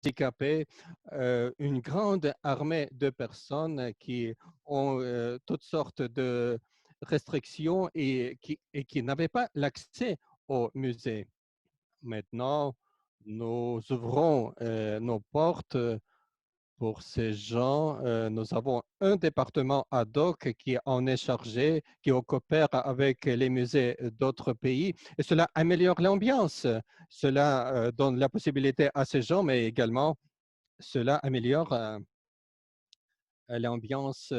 handicapés, une grande armée de personnes qui ont toutes sortes de restrictions et qui n'avaient pas l'accès au musée. Maintenant, nous ouvrons nos portes pour ces gens. Nous avons un département ad hoc qui en est chargé, qui coopère avec les musées d'autres pays. Et cela améliore l'ambiance. Cela donne la possibilité à ces gens, mais également cela améliore l'ambiance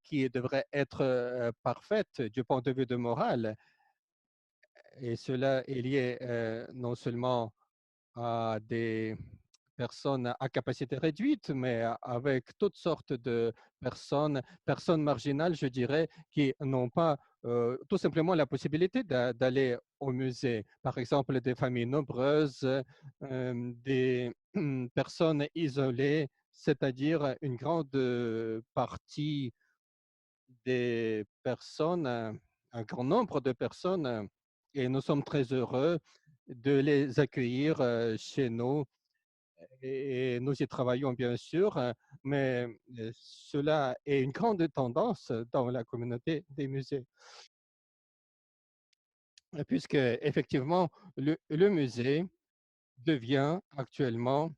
qui devrait être parfaite du point de vue de morale. Et cela est lié non seulement à des personnes à capacité réduite, mais avec toutes sortes de personnes marginales, je dirais, qui n'ont pas tout simplement la possibilité d'aller au musée. Par exemple, des familles nombreuses, des personnes isolées, c'est-à-dire une grande partie des personnes, un grand nombre de personnes, et nous sommes très heureux de les accueillir chez nous et nous y travaillons bien sûr, mais cela est une grande tendance dans la communauté des musées, puisque effectivement le musée devient actuellement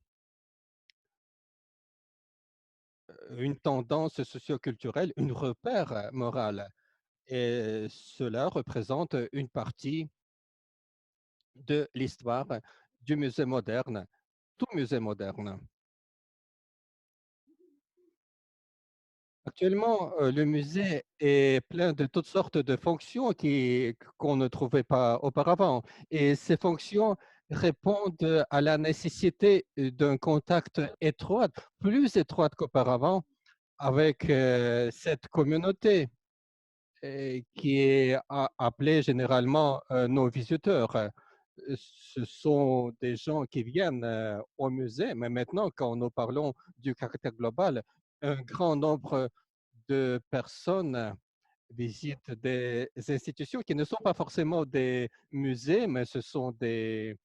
une tendance socioculturelle, une repère moral, et cela représente une partie de l'histoire du musée moderne, tout musée moderne. Actuellement, le musée est plein de toutes sortes de fonctions qu'on ne trouvait pas auparavant. Et ces fonctions répondent à la nécessité d'un contact étroit, plus étroit qu'auparavant, avec cette communauté qui est appelée généralement nos visiteurs. Ce sont des gens qui viennent au musée, mais maintenant, quand nous parlons du caractère global, un grand nombre de personnes visitent des institutions qui ne sont pas forcément des musées, mais ce sont des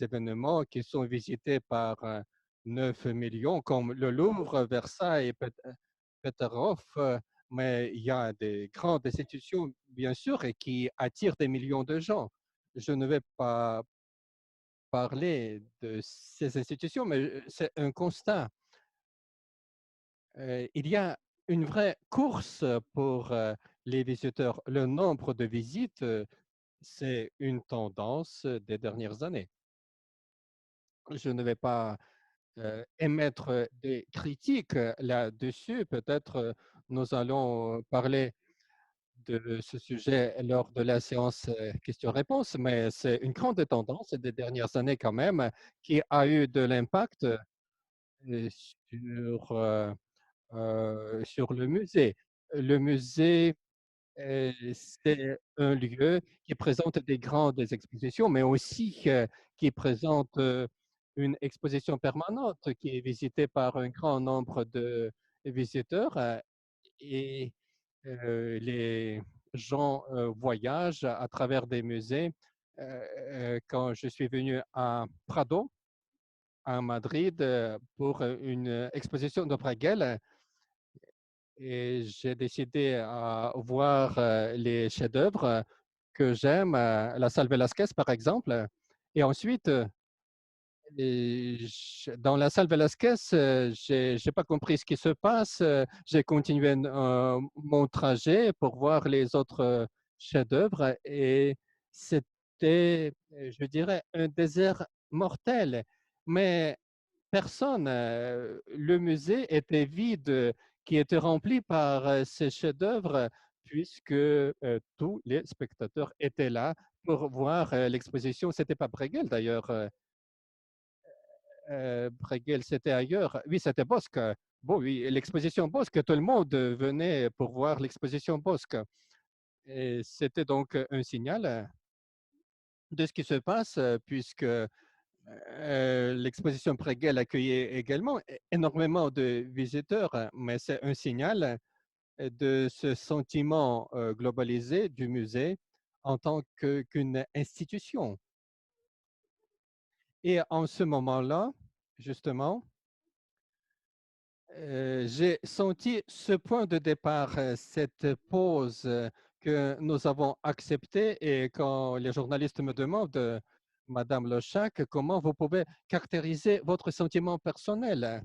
événements qui sont visités par 9 millions, comme le Louvre, Versailles, Peterhof, mais il y a des grandes institutions, bien sûr, et qui attirent des millions de gens. Je ne vais pas parler de ces institutions, mais c'est un constat. Il y a une vraie course pour les visiteurs. Le nombre de visites, c'est une tendance des dernières années. Je ne vais pas émettre des critiques là-dessus. Peut-être nous allons parler de ce sujet lors de la séance questions-réponses, mais c'est une grande tendance des dernières années quand même qui a eu de l'impact sur, sur le musée. Le musée, c'est un lieu qui présente des grandes expositions, mais aussi qui présente une exposition permanente qui est visitée par un grand nombre de visiteurs et les gens voyagent à travers des musées. Quand je suis venu à Prado, à Madrid, pour une exposition de Bruegel, et j'ai décidé à voir les chefs-d'œuvre que j'aime, la salle Velázquez par exemple. Et ensuite, dans la salle Velázquez, j'ai pas compris ce qui se passe. J'ai continué mon trajet pour voir les autres chefs-d'œuvre et c'était, je dirais, un désert mortel. Mais personne, le musée était vide, qui était rempli par ces chefs-d'œuvre, puisque tous les spectateurs étaient là pour voir l'exposition. C'était pas Bruegel d'ailleurs. Bruegel, c'était ailleurs. Oui, c'était Bosc. Bon, oui, l'exposition Bosc, tout le monde venait pour voir l'exposition Bosc. Et c'était donc un signal de ce qui se passe, puisque l'exposition Bruegel accueillait également énormément de visiteurs, mais c'est un signal de ce sentiment globalisé du musée en tant qu'une institution. Et en ce moment-là, justement, j'ai senti ce point de départ, cette pause que nous avons acceptée. Et quand les journalistes me demandent, Madame Lechac, comment vous pouvez caractériser votre sentiment personnel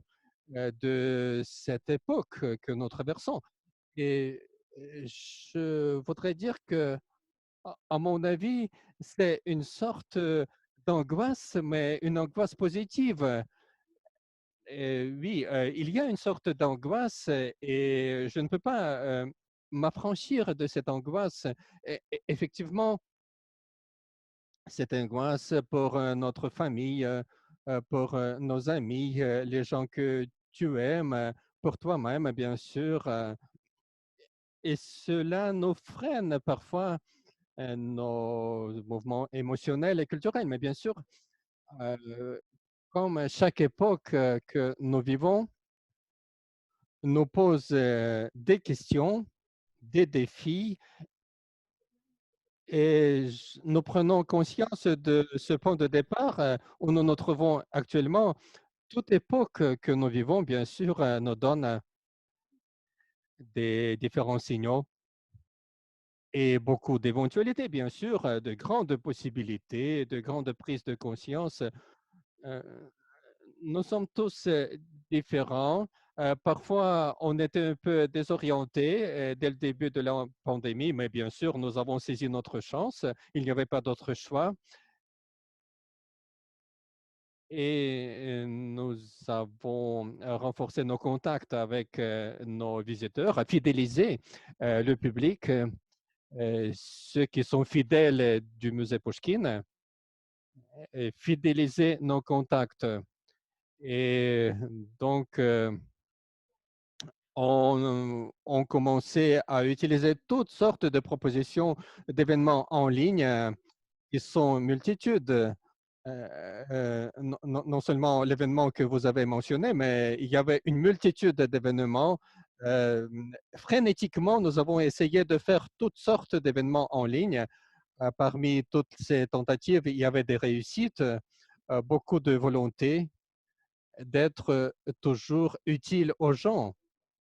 de cette époque que nous traversons? Et je voudrais dire que, à mon avis, c'est une sorte d'angoisse, mais une angoisse positive. Oui, il y a une sorte d'angoisse et je ne peux pas m'affranchir de cette angoisse. Effectivement, cette angoisse pour notre famille, pour nos amis, les gens que tu aimes, pour toi-même, bien sûr. Et cela nous freine parfois nos mouvements émotionnels et culturels. Mais bien sûr, euh, comme chaque époque que nous vivons, nous pose des questions, des défis, et nous prenons conscience de ce point de départ où nous nous trouvons actuellement. Toute époque que nous vivons, bien sûr, nous donne des différents signaux et beaucoup d'éventualités, bien sûr, de grandes possibilités, de grandes prises de conscience. Euh, Nous sommes tous différents. Parfois, on était un peu désorientés dès le début de la pandémie, mais bien sûr, nous avons saisi notre chance. Il n'y avait pas d'autre choix. Et nous avons renforcé nos contacts avec nos visiteurs, fidélisé le public, ceux qui sont fidèles du musée Pouchkine, et fidéliser nos contacts. Et donc, on commençait à utiliser toutes sortes de propositions d'événements en ligne qui sont multitudes. Non seulement l'événement que vous avez mentionné, mais il y avait une multitude d'événements. Euh, Frénétiquement, nous avons essayé de faire toutes sortes d'événements en ligne. Parmi toutes ces tentatives, il y avait des réussites, beaucoup de volonté d'être toujours utile aux gens.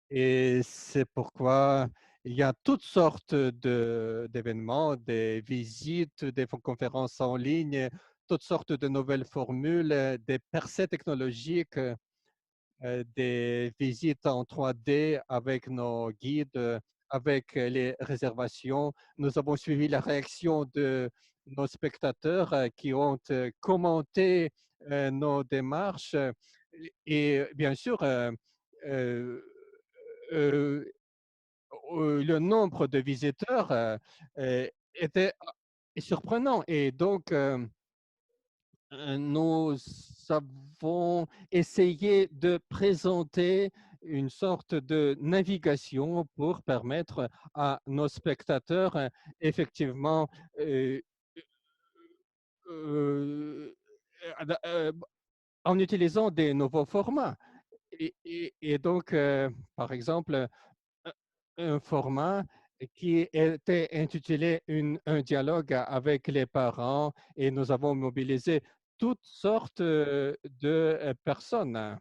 Et c'est pourquoi il y a toutes sortes d'événements, des visites, des conférences en ligne, toutes sortes de nouvelles formules, des percées technologiques, des visites en 3D avec nos guides, avec les réservations. Nous avons suivi la réaction de nos spectateurs qui ont commenté nos démarches. Et bien sûr, euh, euh, le nombre de visiteurs était surprenant. Et donc, nous avons essayé de présenter une sorte de navigation pour permettre à nos spectateurs, effectivement, euh, euh, euh, en utilisant des nouveaux formats. Et donc, par exemple, un format qui était intitulé un dialogue avec les parents, et nous avons mobilisé toutes sortes de personnes.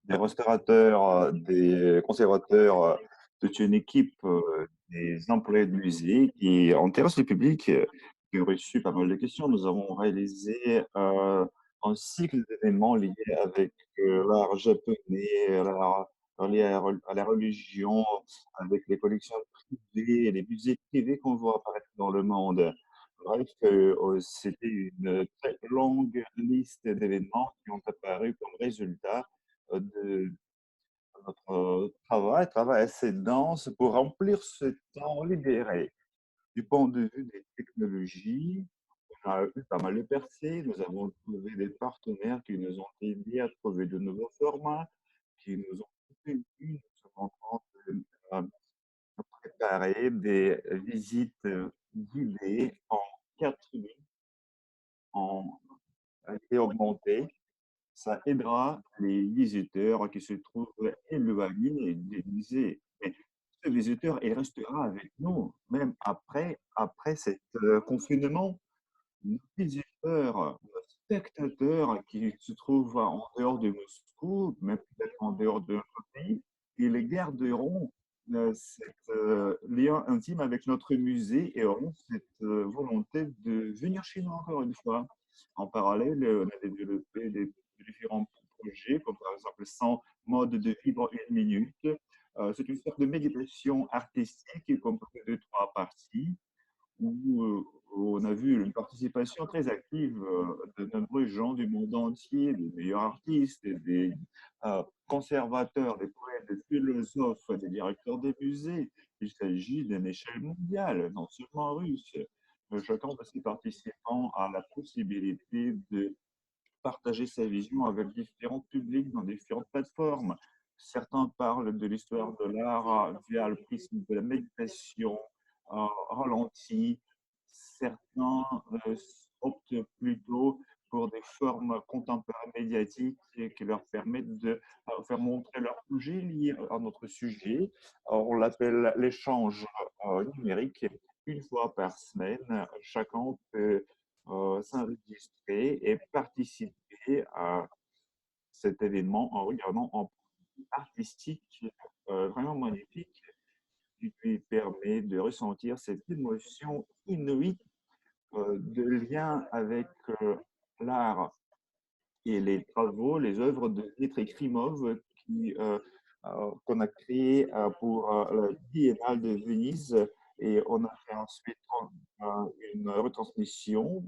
Des restaurateurs, des conservateurs, toute une équipe, des employés de musée qui intéressent le public, qui ont reçu pas mal de questions. Nous avons réalisé un cycle d'événements liés avec l'art japonais, l'art lié à la religion, avec les collections privées et les musées privés qu'on voit apparaître dans le monde. Bref, c'était une très longue liste d'événements qui ont apparu comme résultat de notre travail assez dense pour remplir ce temps libéré. Du point de vue des technologies, on a eu pas mal de percées. Nous avons trouvé des partenaires qui nous ont aidés à trouver de nouveaux formats, qui nous ont soutenus. Nous sommes en train de préparer des visites guidées en 4D, en réalité augmentée. Ça aidera les visiteurs qui se trouvent éloignés des musées. Mais ce visiteur, il restera avec nous, même après cet, confinement. Nos visiteurs, nos spectateurs qui se trouvent en dehors de Moscou, même peut-être en dehors de notre pays, ils garderont, cet, lien intime avec notre musée et auront cette, volonté de venir chez nous encore une fois. En parallèle, on a développé des différents projets, comme par exemple 100 modes de vivre une minute. C'est une sorte de méditation artistique composée de 3 parties où on a vu une participation très active de nombreux gens du monde entier, des meilleurs artistes, des conservateurs, des poètes, des philosophes, des directeurs des musées. Il s'agit d'une échelle mondiale, non seulement russe. Chacun de ces participants a la possibilité de partager sa vision avec différents publics dans différentes plateformes. Certains parlent de l'histoire de l'art via le prisme de la méditation ralenti. Certains optent plutôt pour des formes contemporaines médiatiques qui leur permettent de faire montrer leur projet lié à notre sujet. On l'appelle l'échange numérique. Une fois par semaine, chacun peut s'enregistrer et participer à cet événement en regardant un artistique vraiment magnifique qui lui permet de ressentir cette émotion inouïe de lien avec l'art et les travaux, les œuvres de Dmitri Krimov qu'on a créé pour la Biennale de Venise et on a fait ensuite une retransmission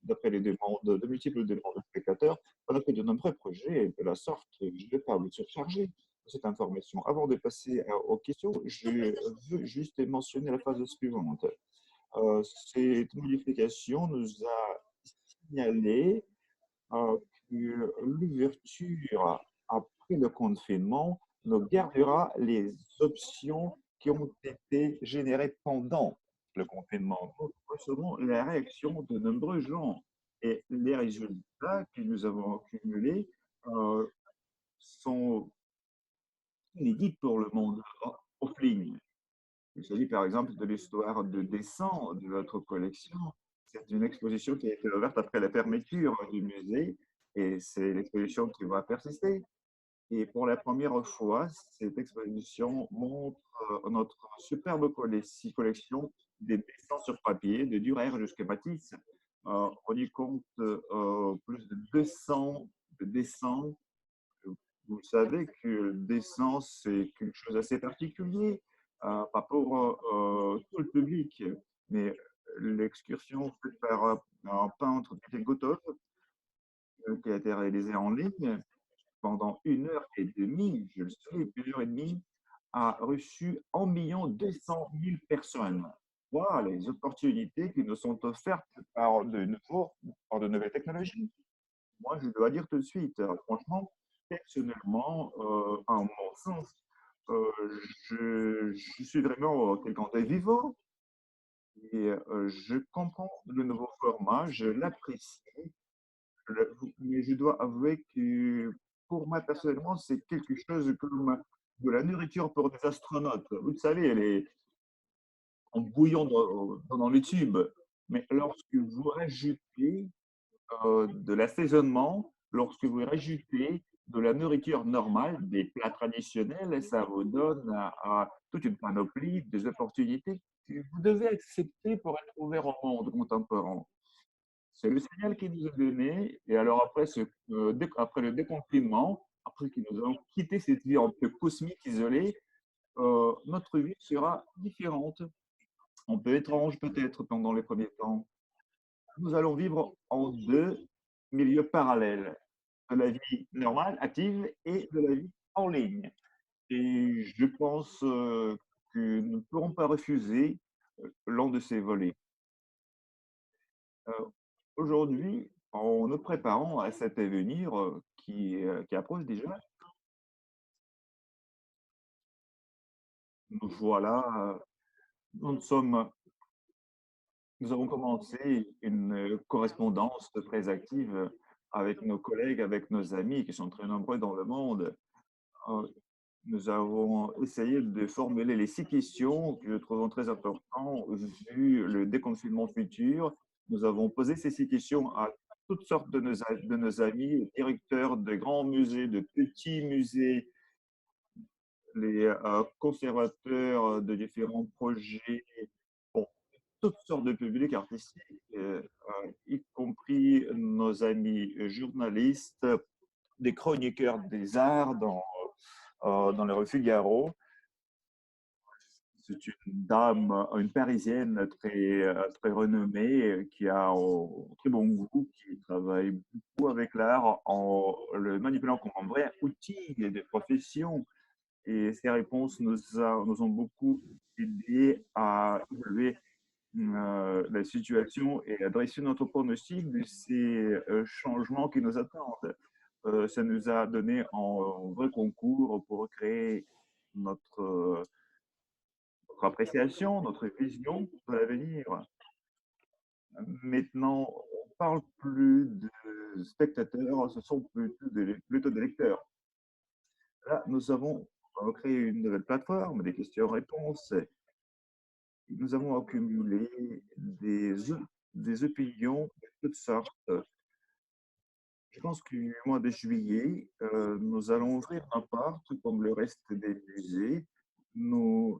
d'après les demandes, de multiples demandes de spectateurs. On a fait de nombreux projets de la sorte. Je ne vais pas vous surcharger de cette information. Avant de passer aux questions, je veux juste mentionner la phase suivante. Cette modification nous a signalé euh, que l'ouverture après le confinement ne gardera les options qui ont été générées pendant le confinement. Nous recevons la réaction de nombreux gens et les résultats que nous avons accumulés euh, sont inédits pour le monde offline. Il s'agit par exemple de l'histoire de dessin de notre collection. C'est une exposition qui a été ouverte après la fermeture du musée et c'est l'exposition qui va persister. Et pour la première fois, cette exposition montre notre superbe collection des dessins sur papier, de Durer jusqu'à Matisse. On y compte plus de 200 dessins. Vous savez que le dessin, c'est quelque chose d'assez particulier, pas pour tout le public, mais l'excursion faite par un peintre, Mikhail Gotov, qui a été réalisée en ligne pendant 1 heure et demie, je le sais, 1 heure et demie, a reçu 1 200 000 personnes. Voilà les opportunités qui nous sont offertes par de nouvelles technologies. Moi, je dois dire tout de suite, franchement, personnellement, à mon sens, euh, je suis vraiment quelqu'un de vivant et je comprends le nouveau format, je l'apprécie, mais je dois avouer que pour moi, personnellement, c'est quelque chose comme de la nourriture pour des astronautes. Vous savez, en bouillon dans le tube. Mais lorsque vous rajoutez de l'assaisonnement, lorsque vous rajoutez de la nourriture normale, des plats traditionnels, ça vous donne toute une panoplie des opportunités que vous devez accepter pour être ouvert au monde contemporain. C'est le signal qui nous est donné. Et alors après, après le déconfinement, après que nous allons quitter cette vie un peu cosmique, isolée, notre vie sera différente, un peu étrange peut-être pendant les premiers temps. Nous allons vivre en deux milieux parallèles, de la vie normale, active, et de la vie en ligne. Et je pense que nous ne pourrons pas refuser l'un de ces volets. Euh, Aujourd'hui, en nous préparant à cet avenir qui approche déjà, nous voilà, nous sommes nous avons commencé une correspondance très active avec nos collègues, avec nos amis qui sont très nombreux dans le monde. Euh, Nous avons essayé de formuler les 6 questions que nous trouvons très importantes vu le déconfinement futur. Nous avons posé ces 6 questions à toutes sortes de nos amis, directeurs de grands musées, de petits musées, les conservateurs de différents projets, bon, toutes sortes de publics artistiques, y compris nos amis journalistes, des chroniqueurs des arts dans le Rue Figaro. C'est une dame, une Parisienne très renommée, qui a un très bon goût, qui travaille beaucoup avec l'art en le manipulant comme un vrai outil de profession. Et ces réponses nous ont beaucoup aidé à évaluer la situation et à dresser notre pronostic de ces changements qui nous attendent. Ça nous a donné un vrai concours pour créer notre notre appréciation, notre vision de l'avenir. Maintenant, on parle plus de spectateurs, ce sont plutôt des lecteurs. Là, nous avons créé une nouvelle plateforme, des questions-réponses. Nous avons accumulé des opinions de toutes sortes. Je pense qu'au mois de juillet, nous allons ouvrir un parc comme le reste des musées. Nous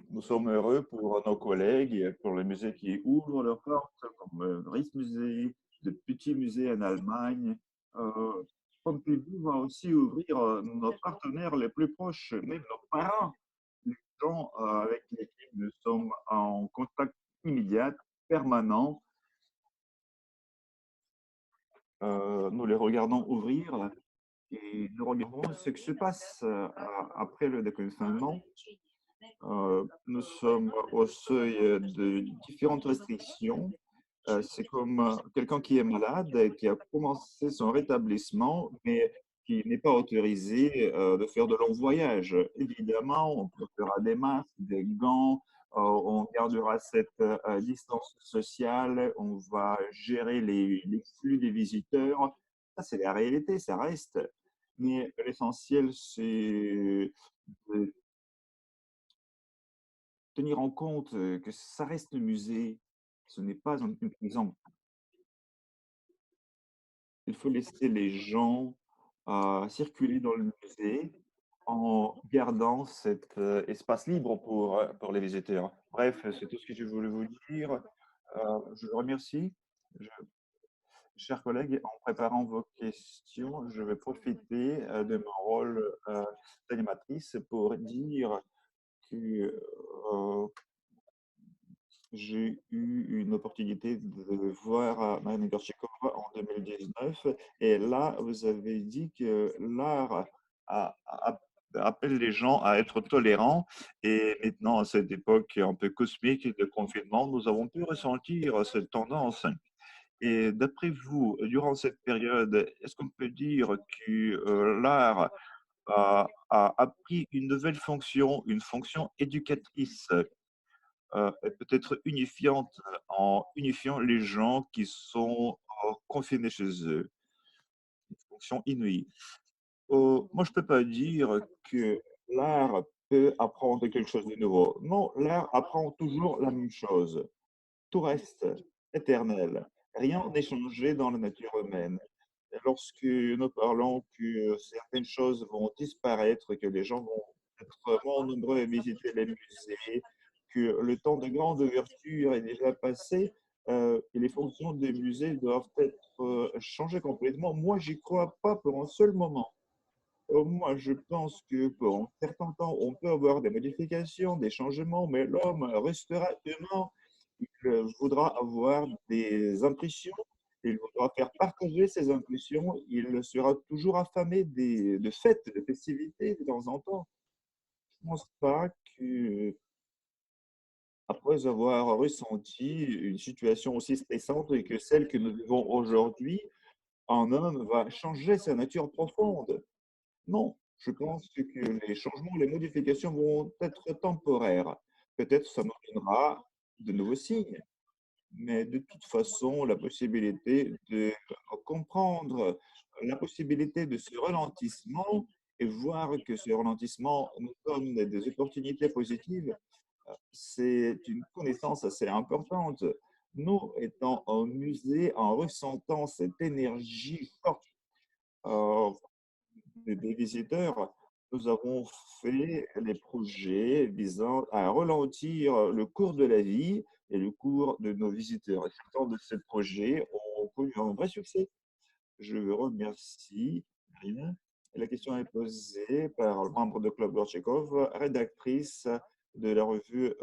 Nous sommes heureux pour nos collègues et pour les musées qui ouvrent leurs portes, comme le Rijksmuseum, de petits musées en Allemagne. Euh, Pompidou va aussi ouvrir nos partenaires les plus proches, même nos parents, les gens avec lesquels nous sommes en contact immédiat, permanent. Nous les regardons ouvrir et nous regardons ce qui se passe après le déconfinement. Nous sommes au seuil de différentes restrictions. C'est comme quelqu'un qui est malade, qui a commencé son rétablissement, mais qui n'est pas autorisé de faire de longs voyages. Évidemment, on portera des masques, des gants, on gardera cette distance sociale, on va gérer les flux des visiteurs. Ça, c'est la réalité, ça reste. Mais l'essentiel, c'est de tenir en compte, que ça reste un musée, ce n'est pas une prison. Il faut laisser les gens, circuler dans le musée en gardant cet, espace libre pour les visiteurs. Bref, c'est tout ce que je voulais vous dire. Je vous remercie. Je Chers collègues, en préparant vos questions, je vais profiter, de mon rôle, d'animatrice pour dire que, j'ai eu une opportunité de voir Marina Gorchikova en 2019 et là, vous avez dit que l'art appelle les gens à être tolérants et maintenant, à cette époque un peu cosmique de confinement, nous avons pu ressentir cette tendance. Et d'après vous, durant cette période, est-ce qu'on peut dire que l'art a pris une nouvelle fonction, une fonction éducatrice? Et peut-être unifiante, en unifiant les gens qui sont, confinés chez eux, une fonction inouïe. Moi, je peux pas dire que l'art peut apprendre quelque chose de nouveau. Non, l'art apprend toujours la même chose. Tout reste éternel. Rien n'est changé dans la nature humaine. Et lorsque nous parlons que certaines choses vont disparaître, que les gens vont être moins nombreux à visiter les musées, que le temps de grande ouverture est déjà passé, et les fonctions des musées doivent être changées complètement. Moi, j'y crois pas pour un seul moment. Moi, je pense que pour un certain temps, on peut avoir des modifications, des changements, mais l'homme restera humain. Il voudra avoir des impressions, il voudra faire partager ses impressions, il sera toujours affamé de fêtes, de festivités de temps en temps. Je ne pense pas que, après avoir ressenti une situation aussi stressante que celle que nous vivons aujourd'hui, un homme va changer sa nature profonde. Non, je pense que les changements, les modifications vont être temporaires. Peut-être ça nous donnera de nouveaux signes, mais de toute façon, la possibilité de comprendre la possibilité de ce ralentissement et voir que ce ralentissement nous donne des opportunités positives, c'est une connaissance assez importante. Nous, étant en musée, en ressentant cette énergie forte euh, des visiteurs, nous avons fait les projets visant à ralentir le cours de la vie et le cours de nos visiteurs. Et certains de ces projets ont connu un vrai succès. Je vous remercie, Marina. La question est posée par le membre de Club Gorchekov, rédactrice de la revue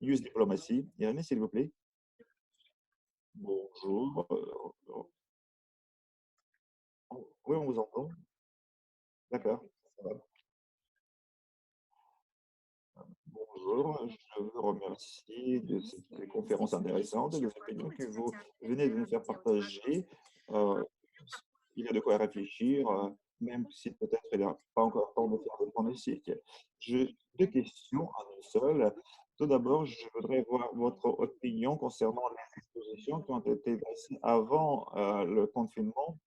News Diplomatie. Irène, s'il vous plaît. Bonjour. Oui, on vous entend. D'accord. Ça va. Bonjour, je vous remercie de cette conférence intéressante et des opinions que vous venez de nous faire partager. Euh, il y a de quoi réfléchir, même si peut-être il n'y a pas encore temps de faire des pronostics. J'ai deux questions à une seule. Tout d'abord, je voudrais voir votre opinion concernant les expositions qui ont été dressées avant le confinement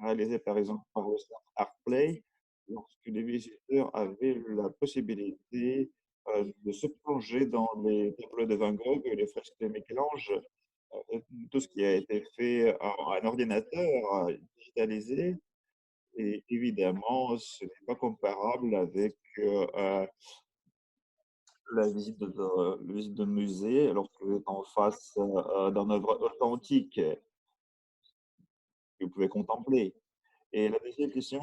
réalisé par exemple par le centre ArtPlay, lorsque les visiteurs avaient la possibilité de se plonger dans les tableaux de Van Gogh, les fresques de Michel-Ange, tout ce qui a été fait en un ordinateur digitalisé. Et évidemment, ce n'est pas comparable avec la visite de musée, lorsque vous êtes en face d'un œuvre authentique que vous pouvez contempler. Et la deuxième question,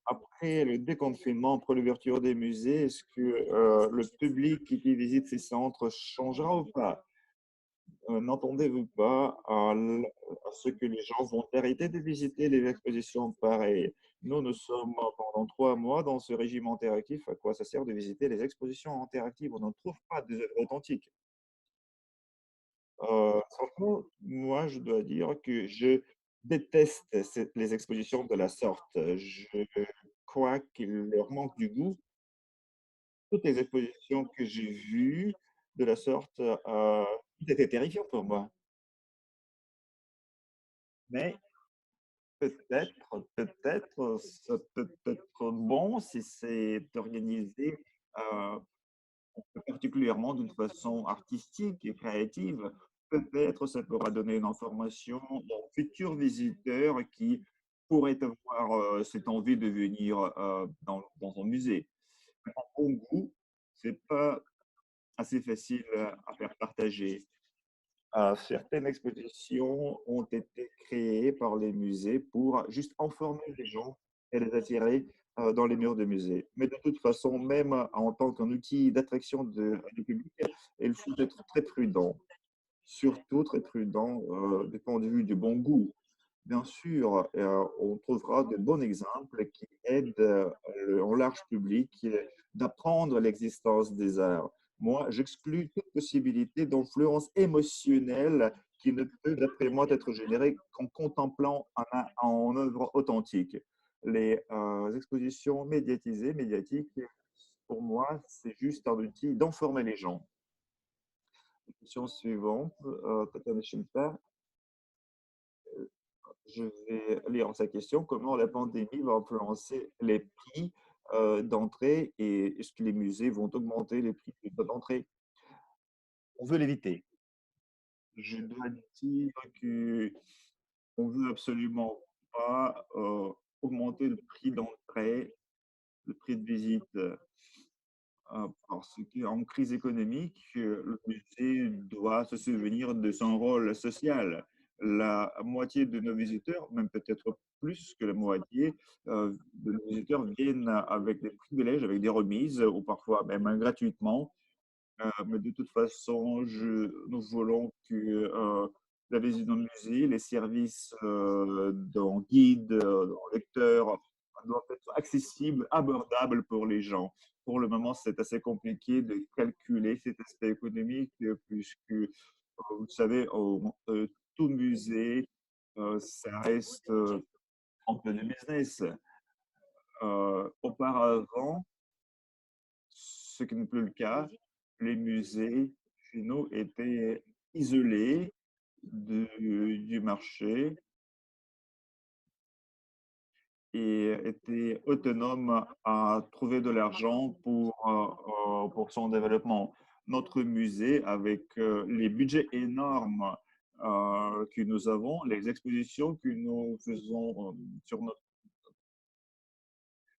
après le déconfinement, après l'ouverture des musées, est-ce que le public qui visite ces centres changera ou pas? N'entendez-vous pas à ce que les gens vont arrêter de visiter les expositions pareilles? Nous sommes pendant 3 mois dans ce régime interactif. À quoi ça sert de visiter les expositions interactives? On n'en trouve pas des œuvres authentiques. Franchement, moi, je dois dire que je déteste les expositions de la sorte. Je crois qu'il leur manque du goût. Toutes les expositions que j'ai vues de la sorte, tout était terrifiant pour moi. Mais peut-être, ça peut être bon si c'est organisé euh, particulièrement d'une façon artistique et créative. Peut-être ça pourra donner une information aux futurs visiteurs qui pourraient avoir cette envie de venir dans un musée. Mais en bon goût, c'est pas assez facile à faire partager. Certaines expositions ont été créées par les musées pour juste informer les gens et les attirer dans les murs de musées. Mais de toute façon, même en tant qu'un outil d'attraction du public, il faut être très prudent, surtout très prudent du point de vue du bon goût. Bien sûr, on trouvera de bons exemples qui aident le en large public d'apprendre l'existence des arts. Moi, j'exclus toute possibilité d'influence émotionnelle qui ne peut, d'après moi, être générée qu'en contemplant en œuvre authentique. Les expositions médiatiques, pour moi, c'est juste un outil d'informer les gens. Question suivante, Tatiana Schimper. Je vais lire sa question. Comment la pandémie va influencer les prix d'entrée et est-ce que les musées vont augmenter les prix d'entrée? On veut l'éviter. Je dois dire que on veut absolument pas augmenter le prix d'entrée, le prix de visite, parce qu'en crise économique, le musée doit se souvenir de son rôle social. La moitié de nos visiteurs, même peut-être plus que la moitié, de nos visiteurs viennent avec des privilèges, avec des remises, ou parfois même gratuitement. Mais de toute façon, nous voulons que la visite d'un musée, les services d'un guide, d'un lecteur, doivent être accessibles, abordables pour les gens. Pour le moment, c'est assez compliqué de calculer cet aspect économique, puisque, vous savez, tout musée, ça reste un peu de business. Auparavant, ce qui n'est plus le cas. Les musées chez nous étaient isolés du marché et était autonome à trouver de l'argent pour son développement. Notre musée, avec les budgets énormes que nous avons, les expositions que nous faisons sur notre,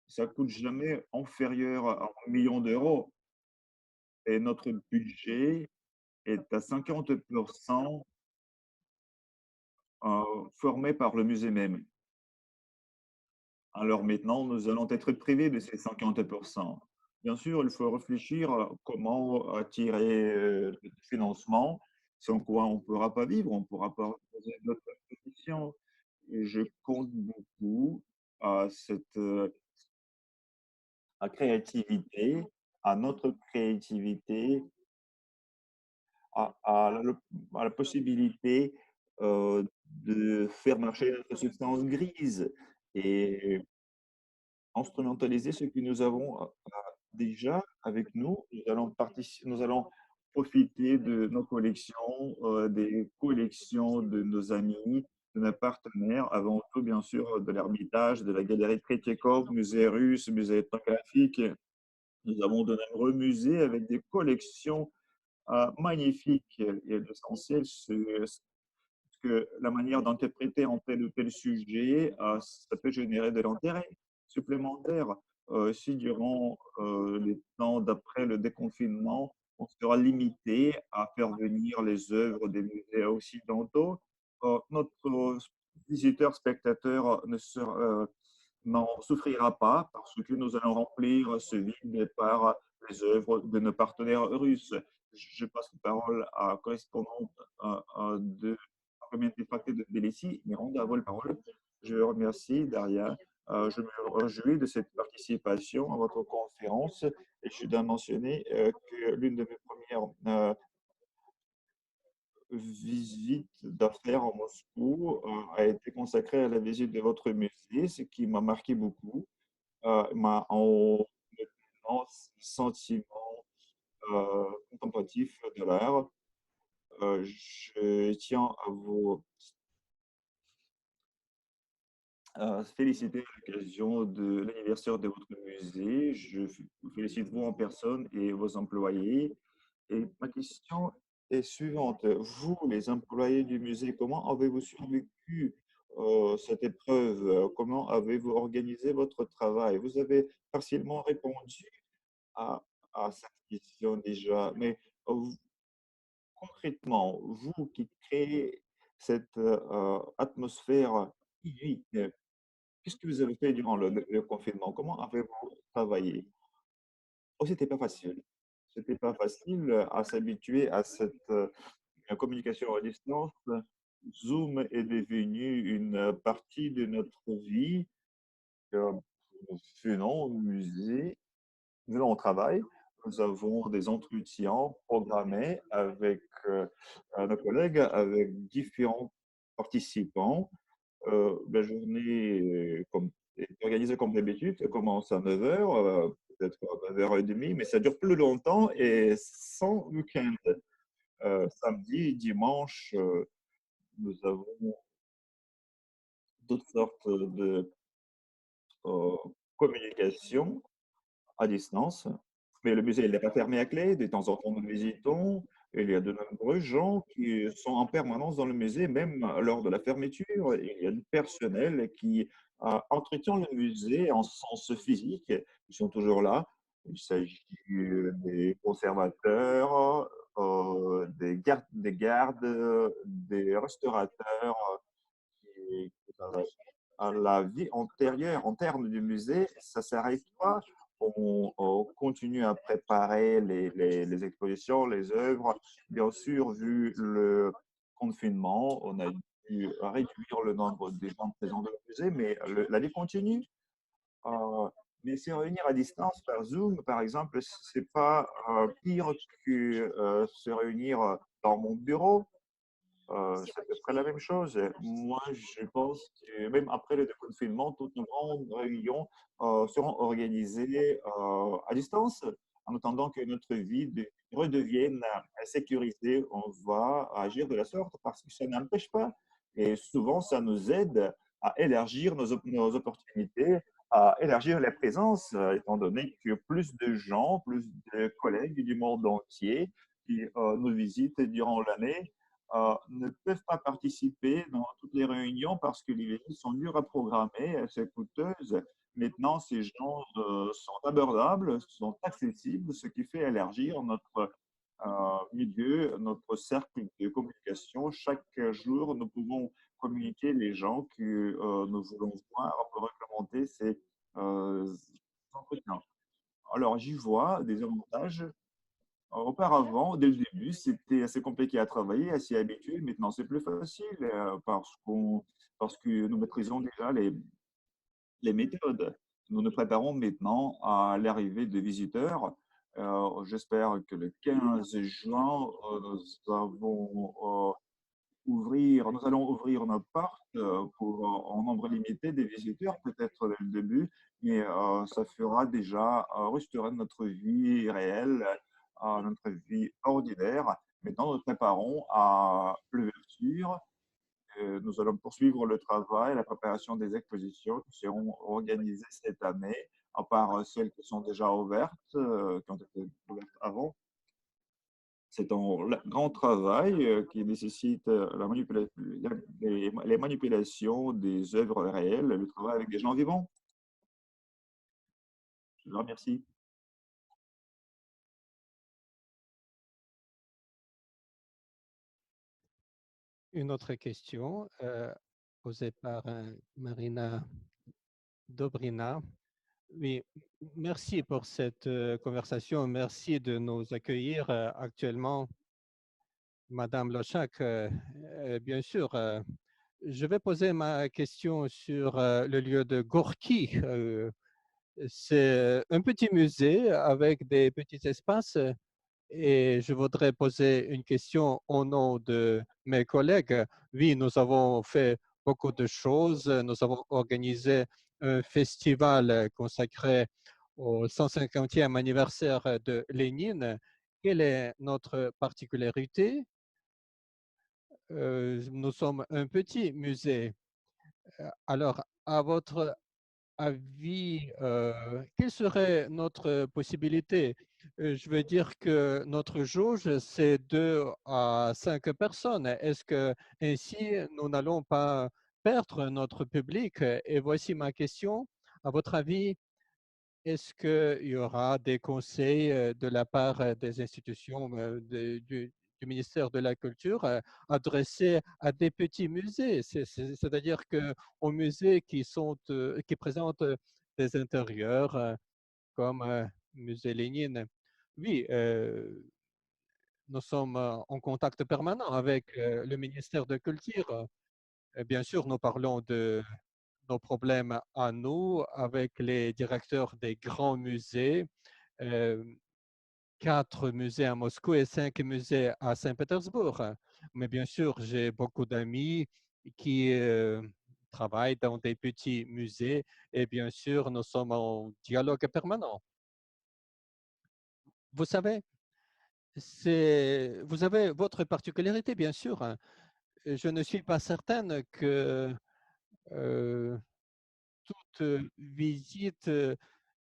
ça coûte jamais inférieur à 1 million d'euros et notre budget est à 50% formé par le musée même. Alors maintenant, nous allons être privés de ces 50%. Bien sûr, il faut réfléchir à comment attirer du financement, sans quoi on ne pourra pas vivre, on ne pourra pas poser notre position. Et je compte beaucoup à à créativité, à notre créativité, à la possibilité de faire marcher notre substance grise et instrumentaliser ce que nous avons déjà avec nous. Nous allons profiter de nos collections, des collections de nos amis, de nos partenaires, avant tout, bien sûr, de l'Ermitage, de la Galerie Tretchekov, musée russe, musée ethnographique. Nous avons de nombreux musées avec des collections magnifiques. Et l'essentiel, c'est que la manière d'interpréter un tel ou tel sujet, ça peut générer de l'intérêt supplémentaire. Si durant les temps d'après le déconfinement, on sera limité à faire venir les œuvres des musées occidentaux, notre visiteur, spectateur n'en souffrira pas parce que nous allons remplir ce vide par les œuvres de nos partenaires russes. Je passe la parole à la correspondante de communauté impactée de Tbilissi, Miranda, à vous la parole. Je vous remercie, Daria. Je me réjouis de cette participation à votre conférence et je dois mentionner que l'une de mes premières visites d'affaires à Moscou a été consacrée à la visite de votre musée, ce qui m'a marqué beaucoup, en me donnant ce sentiment contemplatif de l'art. Je tiens à vous féliciter à l'occasion de l'anniversaire de votre musée. Je vous félicite vous en personne et vos employés. Et ma question est suivante. Vous, les employés du musée, comment avez-vous survécu cette épreuve? Comment avez-vous organisé votre travail? Vous avez partiellement répondu à, à cette question déjà, mais concrètement, vous qui créez cette atmosphère idyllique, qu'est-ce que vous avez fait durant le confinement? Comment avez-vous travaillé? Oh, c'était pas facile. C'était pas facile à s'habituer à cette communication à distance. Zoom est devenu une partie de notre vie. Euh, Venons au musée, venons au travail. Nous avons des entretiens programmés avec nos collègues, avec différents participants. La journée est organisée comme d'habitude. Ça commence à 9 heures, peut-être à 9h30, mais ça dure plus longtemps et sans week-end. Samedi, dimanche, nous avons toutes sortes de euh, communications à distance. Mais le musée n'est pas fermé à clé. De temps en temps, nous visitons. Il y a de nombreux gens qui sont en permanence dans le musée, même lors de la fermeture. Il y a du personnel qui entretient le musée en sens physique. Ils sont toujours là. Il s'agit des conservateurs, des gardes, des restaurateurs qui travaillent à la vie antérieure, interne du musée, ça ne s'arrête pas. On continue à préparer les expositions, les œuvres. Bien sûr, vu le confinement, on a dû réduire le nombre de gens présents dans le musée, mais la vie continue. Euh, mais se réunir à distance par Zoom, par exemple, c'est pas pire que se réunir dans mon bureau. C'est à peu près la même chose. Moi, je pense que même après le déconfinement, toutes nos grandes réunions seront organisées à distance, en attendant que notre vie redevienne sécurisée. On va agir de la sorte parce que ça n'empêche pas. Et souvent, ça nous aide à élargir nos opportunités, à élargir les présences, étant donné que plus de gens, plus de collègues du monde entier qui nous visitent durant l'année ne peuvent pas participer dans toutes les réunions parce que les visites sont dures à programmer, assez coûteuses. Maintenant, ces gens sont abordables, sont accessibles, ce qui fait élargir notre milieu, notre cercle de communication. Chaque jour, nous pouvons communiquer les gens que nous voulons voir pour réglementer ces entretiens. Alors, j'y vois des avantages. Auparavant, dès le début, c'était assez compliqué à travailler, à s'y habituer. Maintenant, c'est plus facile parce que nous maîtrisons déjà les méthodes. Nous nous préparons maintenant à l'arrivée de visiteurs. J'espère que le 15 juin, nous allons ouvrir nos portes pour en nombre limité des visiteurs, peut-être dès le début, mais ça fera déjà restaurer notre vie réelle, notre vie ordinaire. Maintenant, nous préparons à l'ouverture. Nous allons poursuivre le travail, la préparation des expositions qui seront organisées cette année, à part celles qui sont déjà ouvertes, qui ont été ouvertes avant. C'est un grand travail qui nécessite les manipulations des œuvres réelles, le travail avec des gens vivants. Je vous remercie. Une autre question posée par Marina Dobrina. Oui, merci pour cette conversation. Merci de nous accueillir actuellement, Madame Lochak. Bien sûr, je vais poser ma question sur le lieu de Gorky. C'est un petit musée avec des petits espaces et je voudrais poser une question au nom de mes collègues. Oui, nous avons fait beaucoup de choses. Nous avons organisé un festival consacré au 150e anniversaire de Lénine. Quelle est notre particularité? Nous sommes un petit musée. Alors, à votre avis, quelle serait notre possibilité? Je veux dire que notre jauge, c'est 2 à 5 personnes. Est-ce que ainsi nous n'allons pas perdre notre public? Et voici ma question. À votre avis, est-ce qu'il y aura des conseils de la part des institutions du ministère de la Culture adressés à des petits musées? C'est-à-dire qu'aux musées qui présentent des intérieurs comme Musée Lénine. Oui, nous sommes en contact permanent avec le ministère de Culture. Bien sûr, nous parlons de nos problèmes à nous avec les directeurs des grands musées, euh, 4 musées à Moscou et 5 musées à Saint-Pétersbourg. Mais bien sûr, j'ai beaucoup d'amis qui travaillent dans des petits musées et bien sûr, nous sommes en dialogue permanent. Vous savez, vous avez votre particularité, bien sûr. Je ne suis pas certaine que euh, toute visite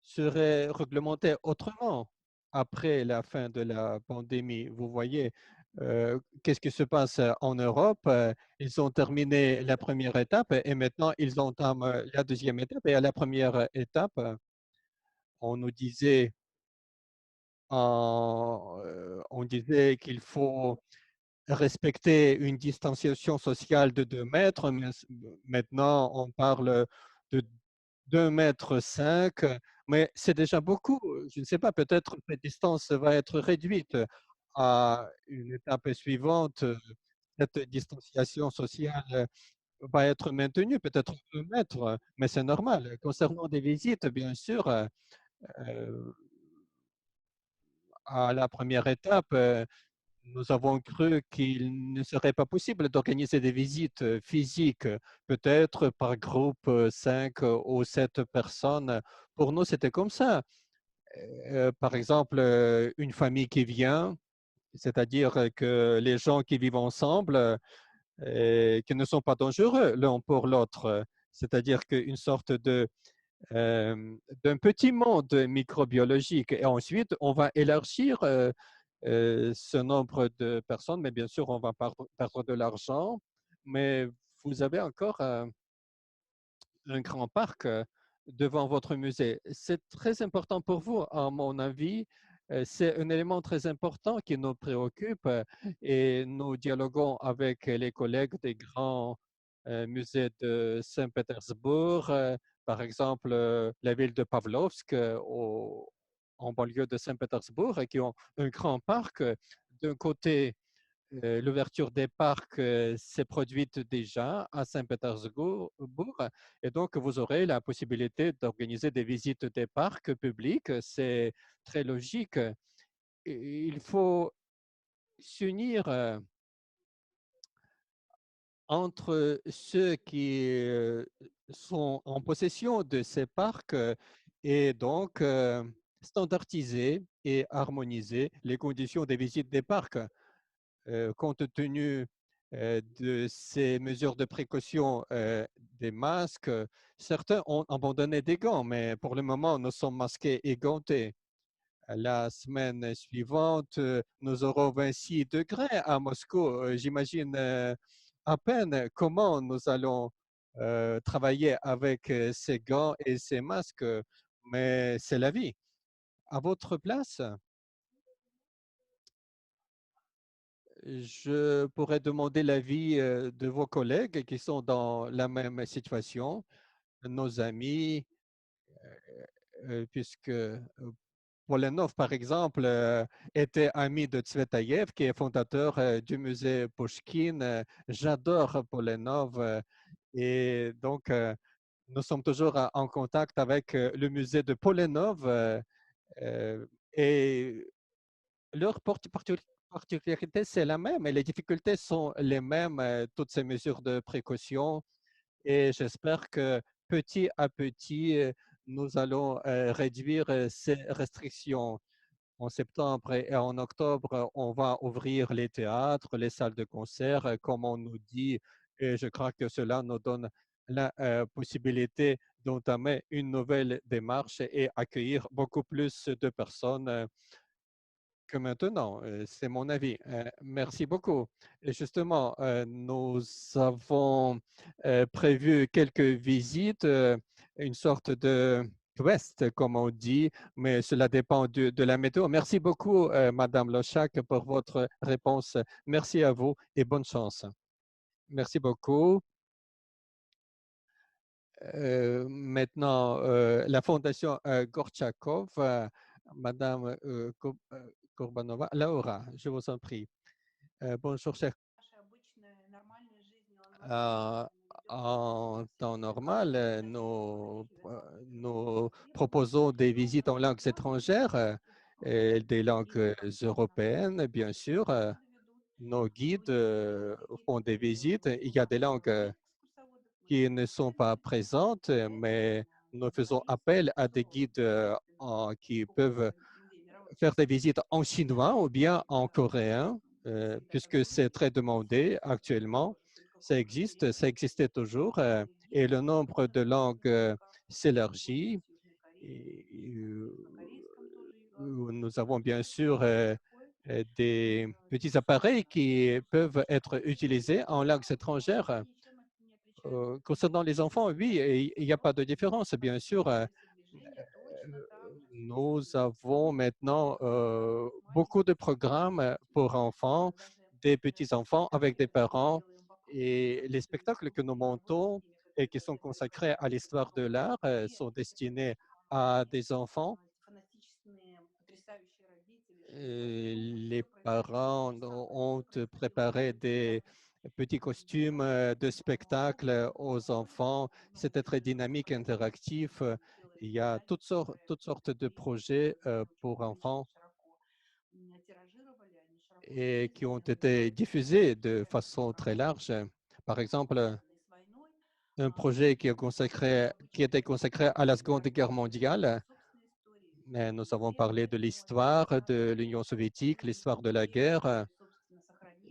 serait réglementée autrement après la fin de la pandémie. Vous voyez, qu'est-ce qui se passe en Europe? Ils ont terminé la première étape et maintenant ils entament la deuxième étape. Et à la première étape, on nous disait, on disait qu'il faut respecter une distanciation sociale de 2 mètres. Mais maintenant, on parle de 2,5 mètres, mais c'est déjà beaucoup. Je ne sais pas, peut-être que cette distance va être réduite à une étape suivante. Cette distanciation sociale va être maintenue, peut-être 2 mètres, mais c'est normal. Concernant des visites, bien sûr, à la première étape, nous avons cru qu'il ne serait pas possible d'organiser des visites physiques, peut-être par groupe 5 ou 7 personnes. Pour nous, c'était comme ça. Par exemple, une famille qui vient, c'est-à-dire que les gens qui vivent ensemble, qui ne sont pas dangereux l'un pour l'autre. c'est-à-dire qu'une sorte d'un petit monde microbiologique. Et ensuite, on va élargir ce nombre de personnes, mais bien sûr, on va perdre de l'argent. Mais vous avez encore un grand parc devant votre musée. C'est très important pour vous, à mon avis. C'est un élément très important qui nous préoccupe et nous dialoguons avec les collègues des grands musées de Saint-Pétersbourg, par exemple la ville de Pavlovsk en banlieue de Saint-Pétersbourg, qui ont un grand parc. D'un côté, l'ouverture des parcs s'est produite déjà à Saint-Pétersbourg et donc vous aurez la possibilité d'organiser des visites des parcs publics. C'est très logique. Il faut s'unir entre ceux qui sont en possession de ces parcs et donc standardiser et harmoniser les conditions des visites des parcs. Compte tenu de ces mesures de précaution, des masques, certains ont abandonné des gants, mais pour le moment, nous sommes masqués et gantés. La semaine suivante, nous aurons 26 degrés à Moscou. J'imagine à peine comment nous allons travailler avec ces gants et ces masques, mais c'est la vie. À votre place, je pourrais demander l'avis de vos collègues qui sont dans la même situation, nos amis, puisque Polenov, par exemple, était ami de Tsvetaev, qui est fondateur du musée Pouchkine. J'adore Polenov et donc nous sommes toujours en contact avec le musée de Polenov et leur particularité, c'est la même et les difficultés sont les mêmes, toutes ces mesures de précaution. Et j'espère que petit à petit, nous allons réduire ces restrictions. En septembre et en octobre, on va ouvrir les théâtres, les salles de concert, comme on nous dit. Et je crois que cela nous donne la possibilité d'entamer une nouvelle démarche et accueillir beaucoup plus de personnes que maintenant. C'est mon avis. Merci beaucoup. Et justement, nous avons prévu quelques visites, une sorte de quest, comme on dit, mais cela dépend de la météo. Merci beaucoup, Madame Lochak, pour votre réponse. Merci à vous et bonne chance. Merci beaucoup. Maintenant, la Fondation Gorchakov, Madame Korbanova, Laura, je vous en prie. Bonjour, cher. Euh, En temps normal, nous proposons des visites en langues étrangères et des langues européennes, bien sûr. Nos guides font des visites. Il y a des langues qui ne sont pas présentes, mais nous faisons appel à des guides qui peuvent faire des visites en chinois ou bien en coréen, puisque c'est très demandé actuellement. Ça existait toujours et le nombre de langues s'élargit. Nous avons bien sûr des petits appareils qui peuvent être utilisés en langues étrangères. Concernant les enfants, oui, il n'y a pas de différence, bien sûr. Nous avons maintenant beaucoup de programmes pour enfants, des petits-enfants avec des parents et les spectacles que nous montons et qui sont consacrés à l'histoire de l'art sont destinés à des enfants. Les parents ont préparé des petits costumes de spectacle aux enfants. C'était très dynamique, interactif. Il y a toutes sortes de projets pour enfants et qui ont été diffusés de façon très large. Par exemple, un projet qui était consacré à la Seconde Guerre mondiale. Nous avons parlé de l'histoire de l'Union soviétique, l'histoire de la guerre.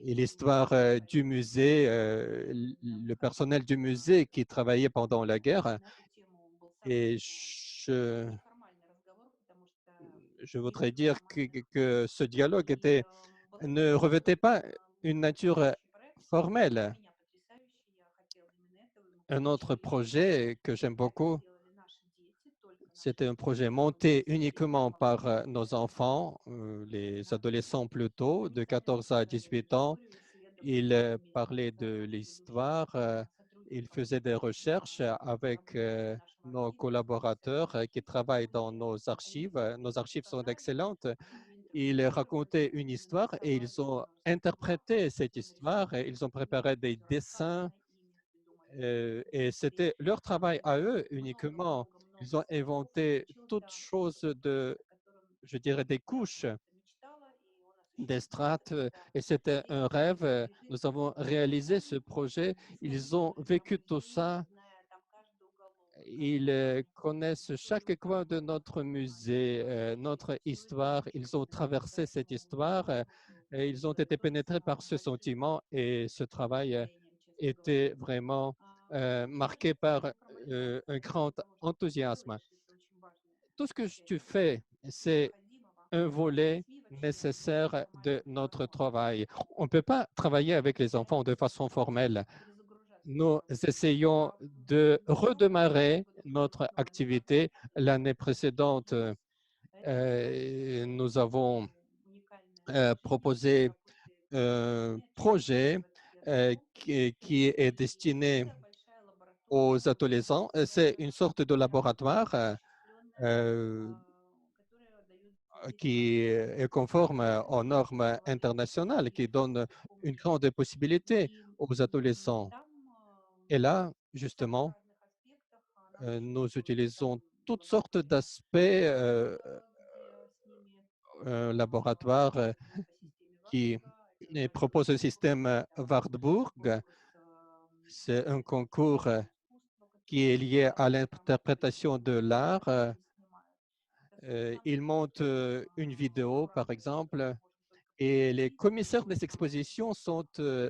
et l'histoire du musée, le personnel du musée qui travaillait pendant la guerre. Et je voudrais dire que ce dialogue ne revêtait pas une nature formelle. Un autre projet que j'aime beaucoup, c'était un projet monté uniquement par nos enfants, les adolescents plutôt, de 14 à 18 ans. Ils parlaient de l'histoire, ils faisaient des recherches avec nos collaborateurs qui travaillent dans nos archives. Nos archives sont excellentes. Ils racontaient une histoire et ils ont interprété cette histoire. Et ils ont préparé des dessins et c'était leur travail à eux uniquement. Ils ont inventé toutes choses de, je dirais, des couches, des strates, et c'était un rêve. Nous avons réalisé ce projet. Ils ont vécu tout ça. Ils connaissent chaque coin de notre musée, notre histoire. Ils ont traversé cette histoire et ils ont été pénétrés par ce sentiment et ce travail était vraiment marqué par un grand enthousiasme. Tout ce que tu fais, c'est un volet nécessaire de notre travail. On ne peut pas travailler avec les enfants de façon formelle. Nous essayons de redémarrer notre activité. L'année précédente, nous avons proposé un projet qui est destiné aux adolescents. C'est une sorte de laboratoire euh, qui est conforme aux normes internationales, qui donne une grande possibilité aux adolescents. Et là, justement, nous utilisons toutes sortes d'aspects, un laboratoire qui propose un système Wartburg. C'est un concours qui est lié à l'interprétation de l'art. Il monte une vidéo, par exemple, et les commissaires des expositions sont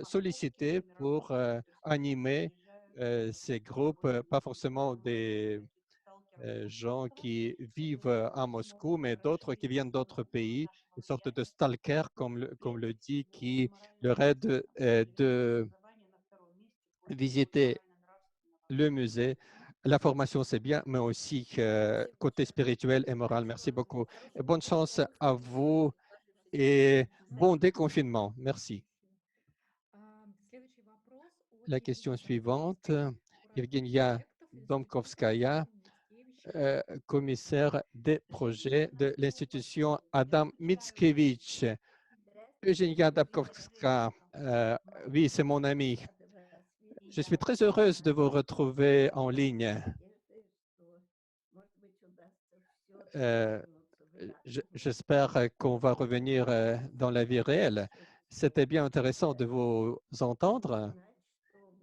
sollicités pour animer ces groupes, pas forcément des gens qui vivent à Moscou, mais d'autres qui viennent d'autres pays, une sorte de stalker, comme le dit, qui leur aide de visiter le musée. La formation, c'est bien, mais aussi côté spirituel et moral. Merci beaucoup. Et bonne chance à vous et bon déconfinement. Merci. La question suivante, Evgenia Domkovskaya, commissaire des projets de l'institution Adam Mickiewicz. Eugenia Dabkovska, oui, c'est mon ami. Je suis très heureuse de vous retrouver en ligne. Euh, J'espère qu'on va revenir dans la vie réelle. C'était bien intéressant de vous entendre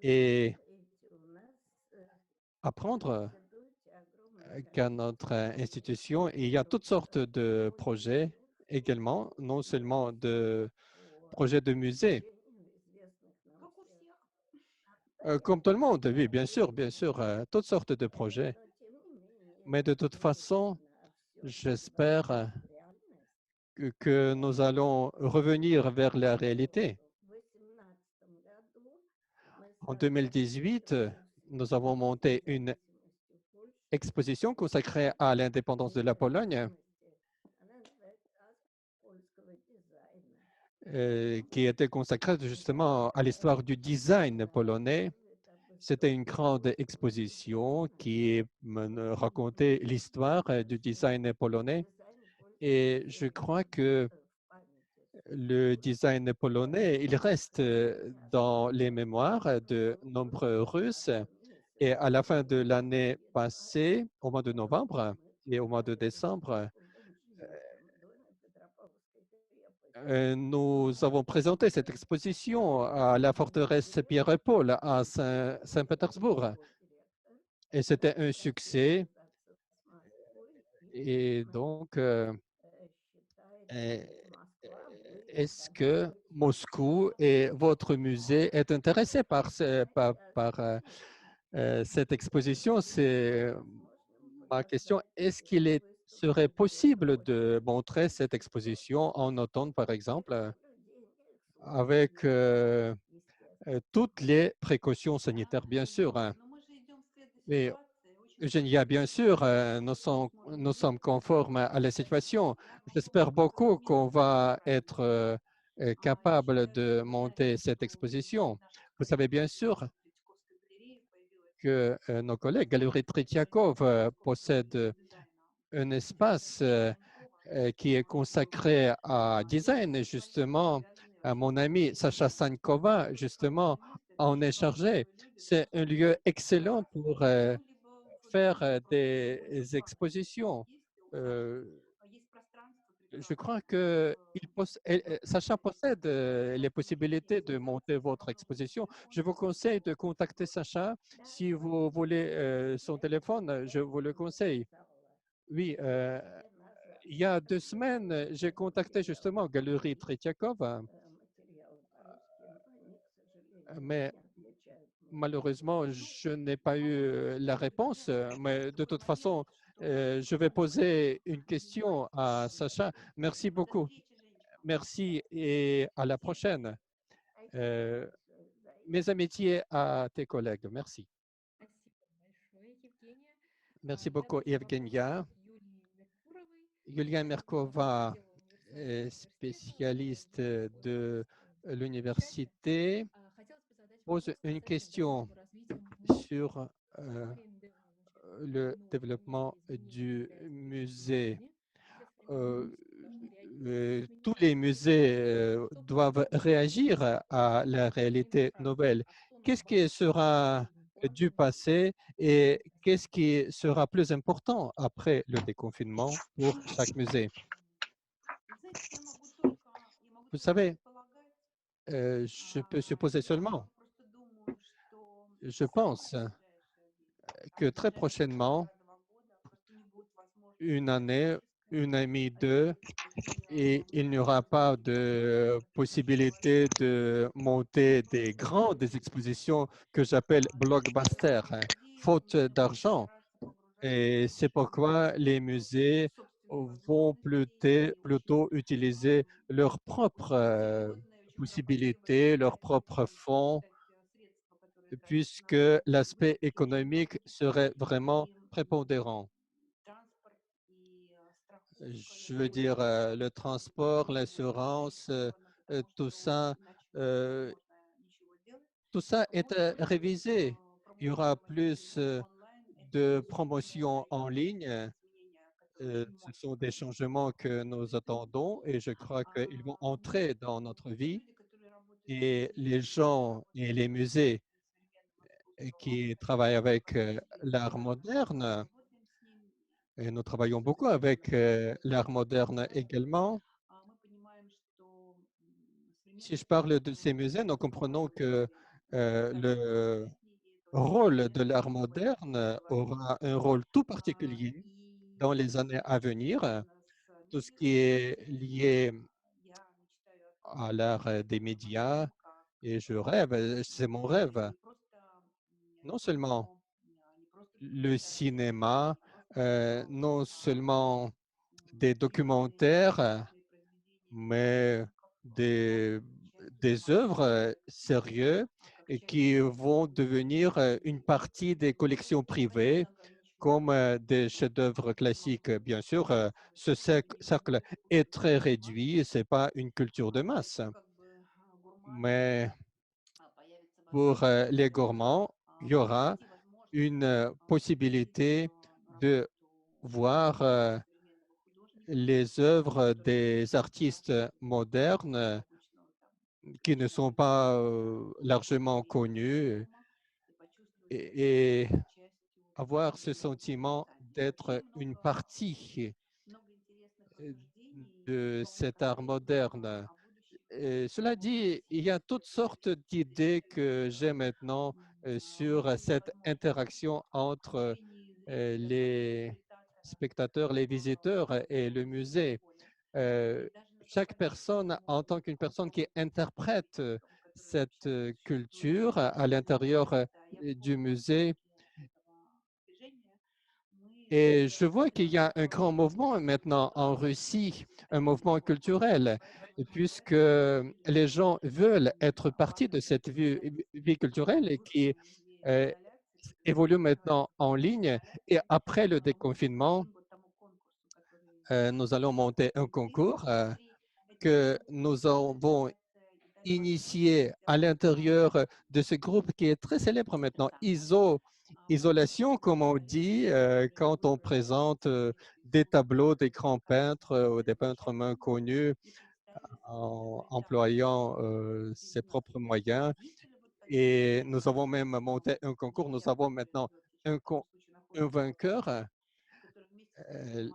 et apprendre qu'à notre institution, il y a toutes sortes de projets également, non seulement de projets de musée. Comme tout le monde, oui, bien sûr, toutes sortes de projets. Mais de toute façon, j'espère que nous allons revenir vers la réalité. En 2018, nous avons monté une exposition consacrée à l'indépendance de la Pologne, qui était consacrée justement à l'histoire du design polonais. C'était une grande exposition qui racontait l'histoire du design polonais. Et je crois que le design polonais, il reste dans les mémoires de nombreux Russes. Et à la fin de l'année passée, au mois de novembre et au mois de décembre, nous avons présenté cette exposition à la forteresse Pierre-et-Paul à Saint-Pétersbourg. Et c'était un succès. Et donc, est-ce que Moscou et votre musée est intéressé par, cette exposition? C'est ma question. Est-ce qu'il serait possible de montrer cette exposition en automne, par exemple, avec toutes les précautions sanitaires, bien sûr, hein? Mais Eugénia, bien sûr, nous sommes conformes à la situation. J'espère beaucoup qu'on va être capable de monter cette exposition. Vous savez bien sûr que nos collègues Galerie Tretiakov possèdent un espace qui est consacré à design. Et justement, mon ami Sacha Sankova, justement, en est chargé. C'est un lieu excellent pour faire des expositions. Euh, je crois que Sacha possède les possibilités de monter votre exposition. Je vous conseille de contacter Sacha si vous voulez son téléphone. Je vous le conseille. Oui, il y a 2 semaines, j'ai contacté justement Galerie Tretiakov, mais malheureusement, je n'ai pas eu la réponse. Mais de toute façon, je vais poser une question à Sacha. Merci beaucoup. Merci et à la prochaine. Euh, Mes amitiés à tes collègues. Merci. Спасибо большое, Евгения. Merci beaucoup, Следующий вопрос Evgenia. от Юлии Меркуровой Yulia из Merkova Московского университета университета spécialiste de Московской печати. l'université, Хотелось бы задать pose вопрос une касательно того, question что развитие sur le новыми développement du изменениями musée. спецификациями. Все Euh, современные музеи должны реагировать на Tous les изменяющиеся musées требования. Что doivent поможет réagir изменениям à la адаптироваться им réalité правильно, nouvelle. а что Qu'est-ce наоборот qui sera задержит du реформы passé и et станет qu'est-ce мешать qui развитию? sera plus important après le déconfinement pour chaque musée? Вы знаете, я могу Vous только savez, предполагать. je peux supposer Я seulement. просто думаю, что Je самое pense ближайшее время, que très ближайшие prochainement, 1,5 года просто не будет возможности une année, физической une année, deux, и et il n'y мы aura будем pas видеть de только possibilité de monter des виртуальные grandes expositions que j'appelle blockbusters, hein, музеи faute будут d'argent. стараться погружаться Et c'est pourquoi les musées в собственные vont возможности и plutôt очень utiliser leurs propres очень серьезные, очень кропотливые possibilités, leurs пытаются propres fonds, вычислять средства, которые тратят puisque на l'aspect économique выставки. serait vraiment И prépondérant. транспорт, и страховка, Je я veux думаю, dire, что le будет transport, очень l'assurance, заинтересована, потому tout что ça, иначе будет euh, невозможно ничего делать. tout ça est Может быть, révisé. Il y aura plus промоушен онлайн– это de безусловно promotions en ligne. изменения, которые очень Ce важно sont des changements que nous attendons et je crois qu'ils vont Но entrer dans notre vie. люди, которые работают с Et les музеями, которые gens et работают les с musées современным искусством, qui это люди, travaillent avec которые l'art действительно moderne, работаем с ними. et nous И travaillons с этой beaucoup стороны avec мы очень l'art moderne également. мы понимаем, что Si je современное parle de искусство ces musées, nous comprenons que гораздо le интереснее, и это очень rôle de интересно l'art сегодня moderne говорить. aura un rôle tout particulier dans И les années à venir. связано с Tout ce qui est lié медиакоммуникациями. Я мечтаю о том, à чтобы l'art des мы médias посмотрим, как et je rêve, c'est mon rêve, не просто non seulement кино, не просто le документальные cinéma, фильмы, не просто сериалы, non seulement des фильмы, documentaires, художественные произведения mais художников могут des, быть частью des œuvres массовой культуры, sérieuses как et qui частью vont devenir une partie des collections privées конечно, ограниченного comme количества des людей, chefs-d'œuvre но classiques. Bien sûr, ce и cercle будет est какой-то très крitical mass, réduit, ce n'est pas une culture de masse, появятся как бы гурманы, mais появится pour возможность les gourmands, il y aura найти возможность une увидеть possibilité de работу voir современного художника, les œuvres который des artistes без modernes обычного там qui ne sont впечатлений pas могут largement появиться connus дома и почувствовать et себя частью avoir ce современного sentiment мироздания. d'être Очень une много, partie много интересных рассуждений и de cet art представлений moderne. о будущем Et cela можно dit, il y a сейчас toutes sortes d'idées que выделить. j'ai maintenant Мы sur имели cette возможность interaction в entre течение лекции les интерпретатора spectateurs, les visiteurs et le музейного musée. поля. Euh, И даже chaque personne, en tant qu'une personne qui interprète cette culture à l'intérieur du musée. Et je vois qu'il y a un grand mouvement maintenant en Russie, un mouvement culturel, et puisque les gens veulent être partie de cette vie culturelle et qui euh, évolue maintenant en ligne. Et après le déconfinement, nous allons monter un concours que nous avons initié à l'intérieur de ce groupe qui est très célèbre maintenant, Isolation, comme on dit, quand on présente des tableaux des grands peintres ou des peintres moins connus en employant ses propres moyens. Et nous avons même monté un concours. Nous avons maintenant un vainqueur,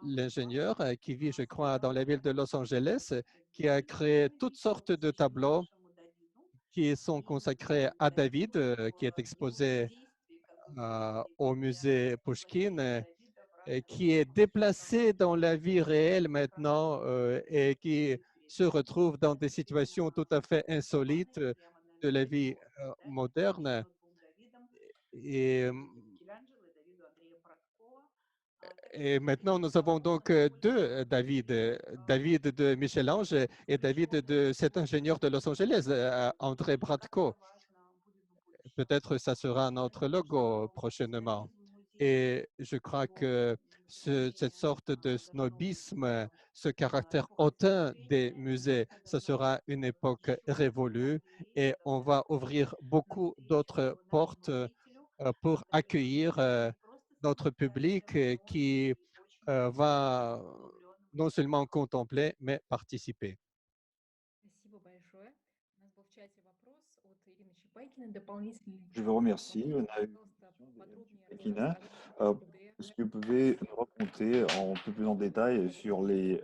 l'ingénieur qui vit, je crois, dans la ville de Los Angeles, qui a créé toutes sortes de tableaux qui sont consacrés à David, qui est exposé au musée Pushkin, et qui est déplacé dans la vie réelle maintenant et qui se retrouve dans des situations tout à fait insolites de la vie moderne. Et, et maintenant, nous avons donc deux David, David de Michel-Ange et David de cet ingénieur de Los Angeles, André Bratko. Peut-être ça sera notre logo prochainement. Et je crois que cette sorte de snobisme, ce caractère hautain des musées, ce sera une époque révolue et on va ouvrir beaucoup d'autres portes pour accueillir notre public qui va non seulement contempler, mais participer. Спасибо большое. У нас был в чате вопрос от Ирины Чепайкиной. Дополнительный Je vous вопрос. remercie. On a une Пожалуйста, question подробнее de Kina. расскажите Euh, об Est-ce que vous pouvez nous raconter un peu plus en détail sur les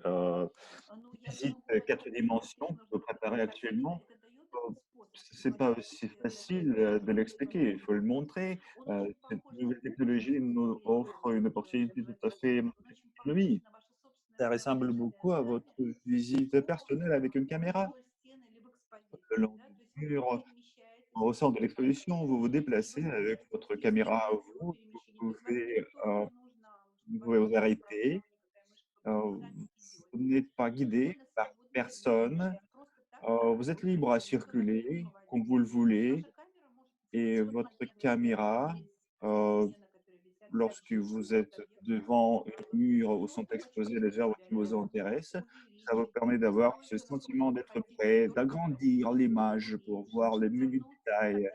visites 4 dimensions que vous préparez actuellement? C'est pas aussi facile de l'expliquer, il faut le montrer. Cette nouvelle technologie nous offre une opportunité tout à fait économique. Ça ressemble beaucoup à votre visite personnelle avec une caméra. Le long des murs, au centre de l'exposition, vous vous déplacez avec votre caméra à vous, vous pouvez vous arrêter, vous n'êtes pas guidé par personne, vous êtes libre à circuler comme vous le voulez et votre caméra, euh, lorsque vous êtes devant un mur où sont exposées les œuvres qui vous intéressent, ça vous permet d'avoir ce sentiment d'être prêt, d'agrandir l'image pour voir les menus détails,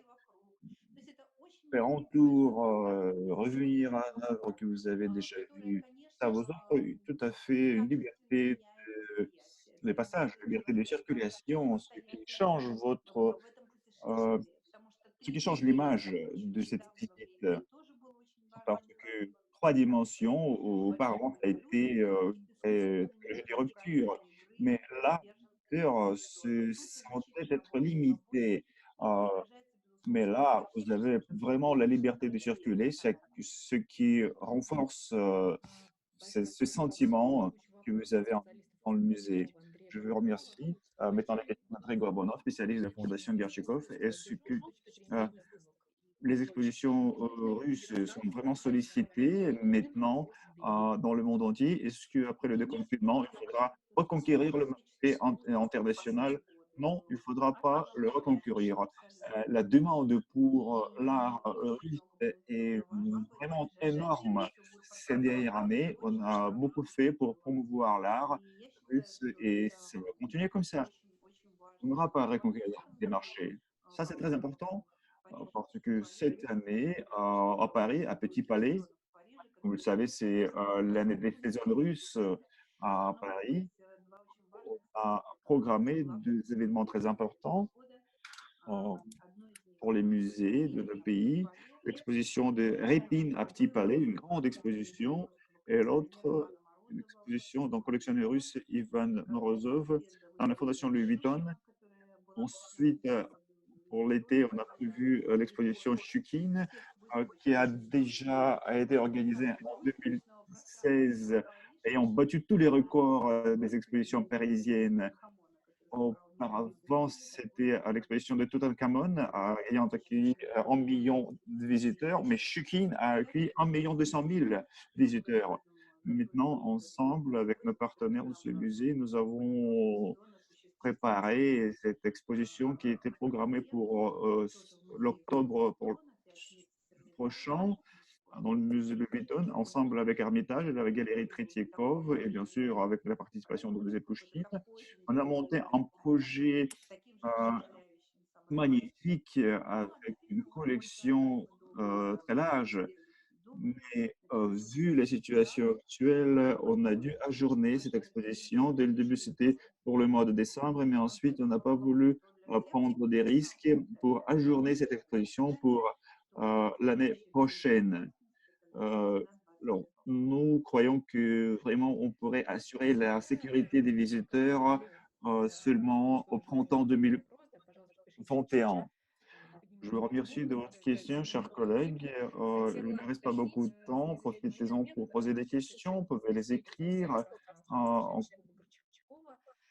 faire un tour, revenir à une œuvre que vous avez déjà vue. Ça vous offre tout à fait une liberté de passage, une liberté de circulation, euh, ce qui change l'image de cette visite. Parce que 3 dimensions, auparavant, ça a été technologie de rupture. Mais là, ça va peut-être être limité. Euh, mais là, vous avez vraiment la liberté de circuler, c'est ce qui renforce ce sentiment que vous avez dans le musée. Je vous remercie. Maintenant, la question d'André Gorbonov, spécialiste de la Fondation Gerchikov. Est-ce que euh, les expositions russes sont vraiment sollicitées maintenant dans le monde entier? Est-ce qu'après le déconfinement, il faudra reconquérir le marché international? Non, il ne faudra pas le reconquérir. La demande pour l'art russe est vraiment énorme ces dernières années. On a beaucoup fait pour promouvoir l'art russe et ça va continuer comme ça. On n'aura pas à reconquérir des marchés. Ça, c'est très important parce que cette année, à Paris, à Petit Palais, comme vous le savez, c'est l'année des saisons russes à Paris. On a programmé des événements très importants euh, pour les musées de nos pays. L'exposition de Répine à Petit Palais, une grande exposition, et l'autre, une exposition d'un collectionneur russe, Ivan Morozov, dans la Fondation Louis Vuitton. Ensuite, pour l'été, on a prévu l'exposition Chukin, qui a déjà été organisée en 2016 ayant battu tous les records des expositions parisiennes. Auparavant, c'était à l'exposition de Toutankhamon, ayant accueilli 1 million de visiteurs, mais Shukin a accueilli 1 200 000 visiteurs. Maintenant, ensemble, avec nos partenaires de ce musée, nous avons préparé cette exposition qui était programmée pour l'octobre prochain dans le musée de Vuitton, ensemble avec Hermitage et la galerie Tretiakov, et bien sûr avec la participation du musée Pouchkine. On a monté un projet euh, magnifique avec une collection très large, mais vu la situation actuelle, on a dû ajourner cette exposition. Dès le début, c'était pour le mois de décembre, mais ensuite, on n'a pas voulu prendre des risques pour ajourner cette exposition pour l'année prochaine. Alors, nous croyons que vraiment on pourrait assurer la sécurité des visiteurs seulement au printemps 2021. Je vous remercie de votre question, chers collègues. Il ne reste pas beaucoup de temps. Profitez-en pour poser des questions. Vous pouvez les écrire.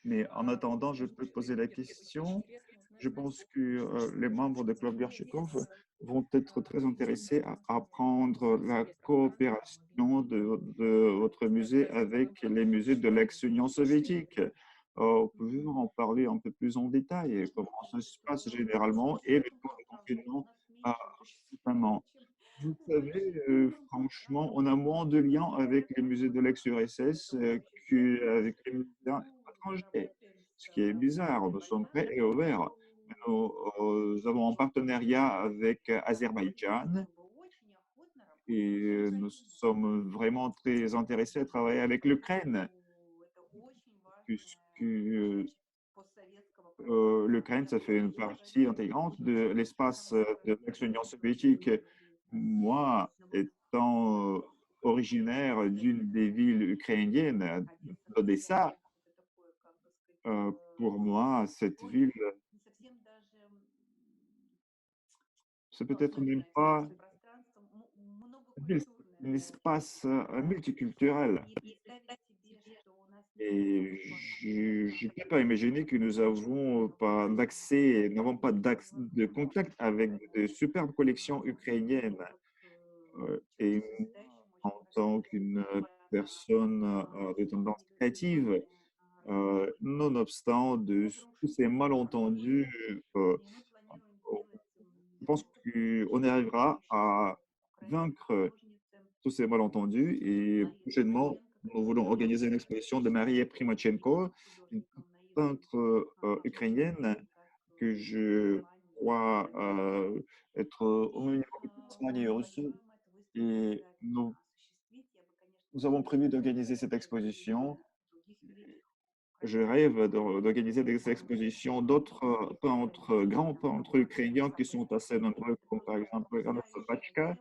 Mais en attendant, je peux poser la question. Je pense que les membres de Club Gorchikov vont être très intéressés à apprendre la coopération de votre musée avec les musées de l'ex-Union soviétique. Pouvez-vous en parler un peu plus en détail? Comment ça se passe généralement et le temps de confinement notamment? Vous savez, franchement, on a moins de liens avec les musées de l'ex-URSS qu'avec les musées étrangers, ce qui est bizarre. Nous sommes prêts et ouverts. Nous avons un partenariat avec Azerbaïdjan et nous sommes vraiment très intéressés à travailler avec l'Ukraine, puisque l'Ukraine, ça fait une partie intégrante de l'espace de l'ex-Union soviétique. Moi, étant originaire d'une des villes ukrainiennes, d'Odessa, pour moi, cette ville, c'est peut-être même pas une ville, c'est un espace multiculturel. Et je ne peux pas imaginer que nous n'avons pas d'accès, n'avons pas de contact avec de superbes collections ukrainiennes. Et en tant qu'une personne de tendance créative, nonobstant de tous ces malentendus, je pense qu'on arrivera à vaincre tous ces malentendus et prochainement, nous voulons organiser une exposition de Marie Primachenko, une peintre ukrainienne que je crois être au même niveau que Tasmanie et Rousseau. Et nous avons prévu d'organiser cette exposition. Je rêve d'organiser des expositions d'autres peintres, grands peintres ukrainiens qui sont assez nombreux, comme par exemple Anna Sobachka.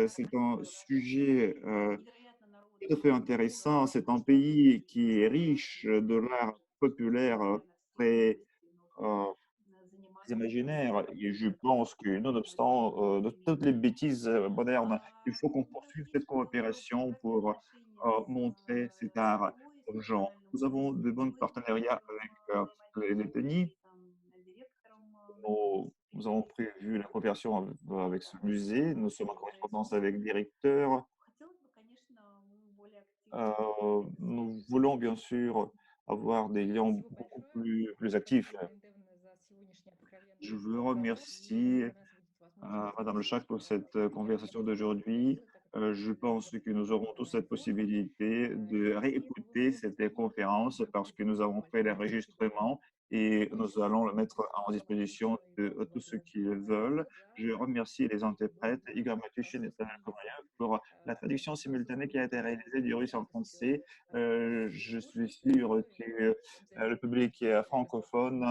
C'est un sujet tout à fait intéressant. C'est un pays qui est riche de l'art populaire très euh, imaginaire. Et je pense que, nonobstant de toutes les bêtises modernes, il faut qu'on poursuive cette coopération pour montrer cet art aux gens. Nous avons de bons partenariats avec les Lettonie. Nous avons prévu la coopération avec ce musée. Nous sommes en correspondance avec le directeur. Nous voulons bien sûr avoir des liens beaucoup plus actifs. Je vous remercie, Madame Le Chac, pour cette conversation d'aujourd'hui. Je pense que nous aurons tous cette possibilité de réécouter cette conférence parce que nous avons fait l'enregistrement et nous allons le mettre en disposition de tous ceux qui le veulent. Je remercie les interprètes, Igor Matushin et Tanel Komayev, pour la traduction simultanée qui a été réalisée du russe en français. Je suis sûr que le public francophone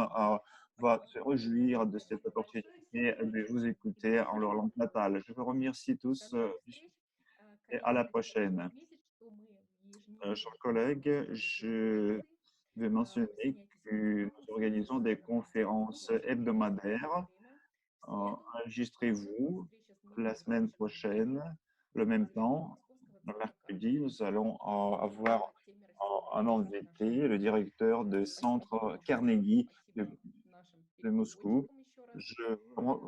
va se réjouir de cette opportunité de vous écouter en leur langue natale. Je vous remercie tous et à la prochaine. Chers collègues, je vais mentionner que nous organisons des conférences hebdomadaires. Enregistrez-vous la semaine prochaine, le même temps, mercredi, nous allons avoir Теме России un в invité, le directeur du Спасибо centre большое. Carnegie de, Спасибо нашим de Moscou. переводчикам еще раз. Je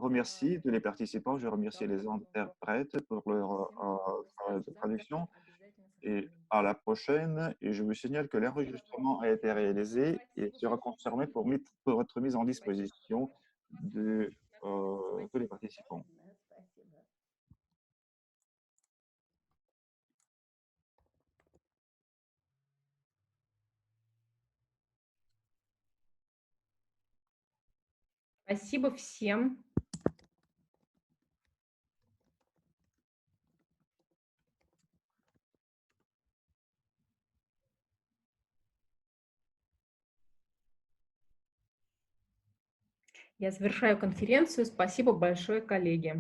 remercie tous les participants, je remercie les Давно interprètes pour leur всем понравилось. travail de Завтра traduction обязательно et созвонимся. à la prochaine. Et je vous signale que l'enregistrement a été réalisé et Спасибо sera большое. confirmé pour être mis en Спасибо. disposition de tous les Спасибо. participants. Да, спасибо. Спасибо всем. Я завершаю конференцию. Спасибо большое, коллеги.